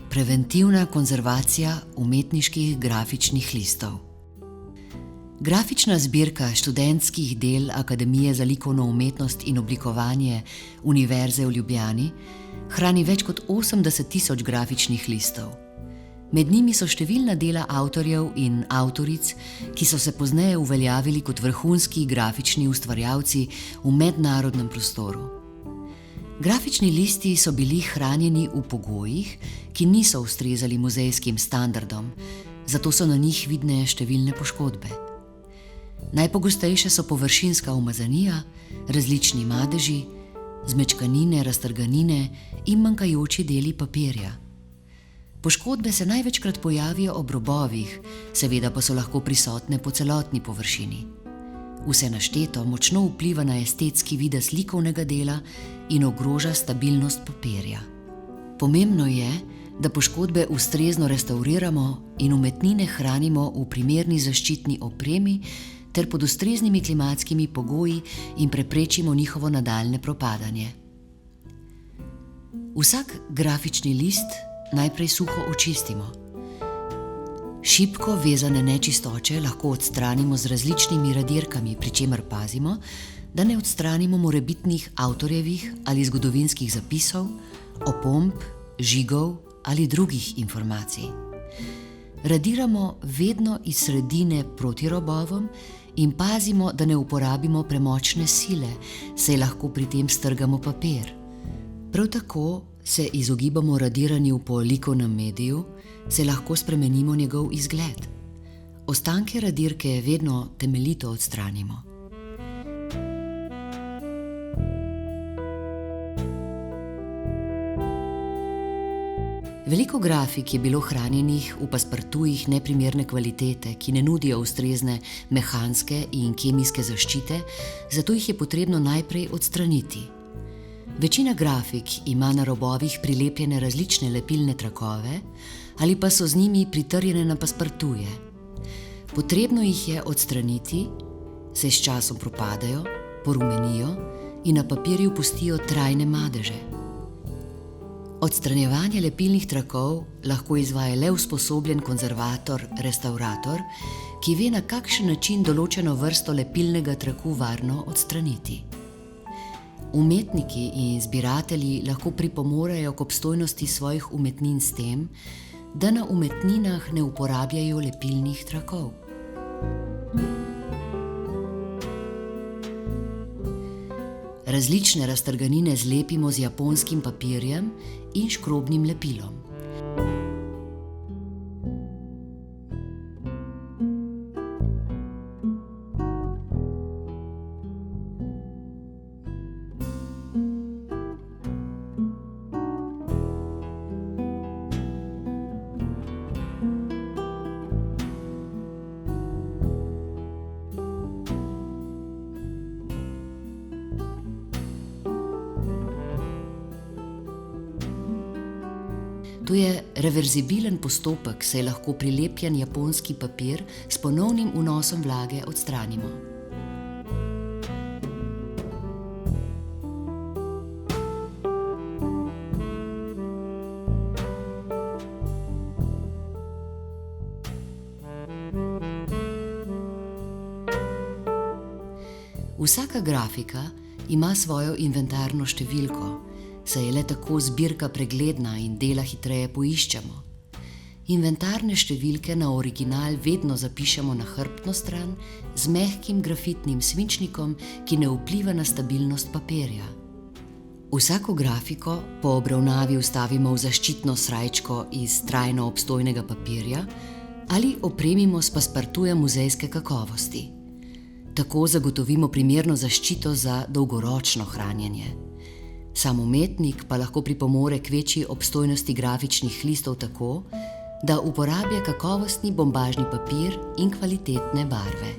Preventivna konzervacija umetniških grafičnih listov. Grafična zbirka študentskih del Akademije za likovno umetnost in oblikovanje Univerze v Ljubljani hrani več kot 80.000 grafičnih listov. Med njimi so številna dela avtorjev in avtoric, ki so se pozneje uveljavili kot vrhunski grafični ustvarjalci v mednarodnem prostoru. Grafični listi so bili hranjeni v pogojih, ki niso ustrezali muzejskim standardom, zato so na njih vidne številne poškodbe. Najpogostejše so površinska umazanija, različni madeži, zmečkanine, raztrganine in manjkajoči deli papirja. Poškodbe se največkrat pojavijo ob robovih, seveda pa so lahko prisotne po celotni površini. Vse našteto močno vpliva na estetski videz likovnega dela in ogroža stabilnost papirja. Pomembno je, da poškodbe ustrezno restavriramo in umetnine hranimo v primerni zaščitni opremi ter pod ustreznimi klimatskimi pogoji in preprečimo njihovo nadaljnje propadanje. Vsak grafični list najprej suho očistimo. Šibko vezane nečistoče lahko odstranimo z različnimi radirkami, pri čemer pazimo, da ne odstranimo morebitnih avtorjevih ali zgodovinskih zapisov, opomb, žigov ali drugih informacij. Radiramo vedno iz sredine proti robovom in pazimo, da ne uporabimo premočne sile, saj lahko pri tem strgamo papir. Prav tako se izogibamo radiranju po likovnem mediju, saj lahko spremenimo njegov izgled. Ostanke radirke vedno temeljito odstranimo. Veliko grafik je bilo hranjenih v paspartujih neprimerne kvalitete, ki ne nudijo ustrezne mehanske in kemijske zaščite, zato jih je potrebno najprej odstraniti. Večina grafik ima na robovih prilepljene različne lepilne trakove ali pa so z njimi pritrjene na paspartuje. Potrebno jih je odstraniti, saj s časom propadajo, porumenijo in na papirju pustijo trajne madeže. Odstranjevanje lepilnih trakov lahko izvaja le usposobljen konzervator, restavrator, ki ve, na kakšen način določeno vrsto lepilnega traku varno odstraniti. Umetniki in zbiratelji lahko pripomorejo k obstojnosti svojih umetnin s tem, da na umetninah ne uporabljajo lepilnih trakov. Različne raztrganine zlepimo z japonskim papirjem in škrobnim lepilom. To je reverzibilen postopek, saj lahko prilepljen japonski papir s ponovnim vnosom vlage odstranimo. Vsaka grafika ima svojo inventarno številko, saj je le tako zbirka pregledna in dela hitreje poiščemo. Inventarne številke na original vedno zapišemo na hrbtno stran z mehkim grafitnim svinčnikom, ki ne vpliva na stabilnost papirja. Vsako grafiko po obravnavi vstavimo v zaščitno srajčko iz trajno obstojnega papirja ali opremimo s paspartujem muzejske kakovosti. Tako zagotovimo primerno zaščito za dolgoročno hranjenje. Sam umetnik pa lahko pripomore k večji obstojnosti grafičnih listov tako, da uporablja kakovostni bombažni papir in kvalitetne barve.